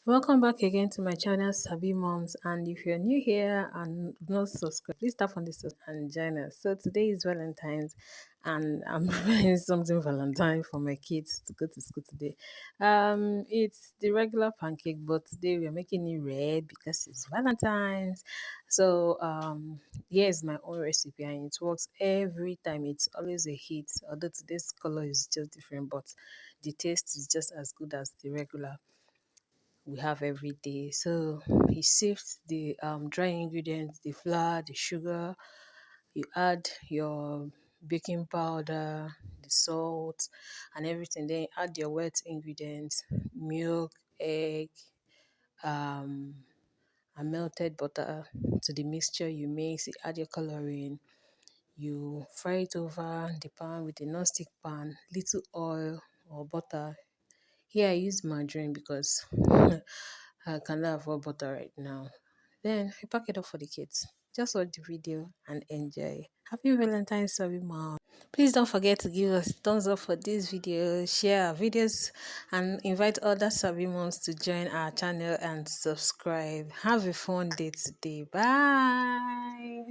Welcome back again to my channel, Sabi Moms. And if you're new here and not subscribed, please tap on this and join us. So today is Valentine's, and I'm preparing something Valentine for my kids to go to school today. It's the regular pancake, but today we're making it red because it's Valentine's. So here's my own recipe, and it works every time. It's always a hit. Although today's color is just different, but the taste is just as good as the regular we have every day. So you sift the dry ingredients, the flour, the sugar, you add your baking powder, the salt, and everything. Then you add your wet ingredients, milk, egg, um, and melted butter to the mixture you mix. You add your coloring. You fry it over the pan with a non-stick pan, little oil or butter. Here I use margarine because I cannot afford butter right now. Then I pack it up for the kids. Just watch the video and enjoy. Happy Valentine's, sorry mom. Please don't forget to give us a thumbs up for this video, share our videos, and invite other Sabi moms to join our channel and subscribe. Have a fun day today. Bye.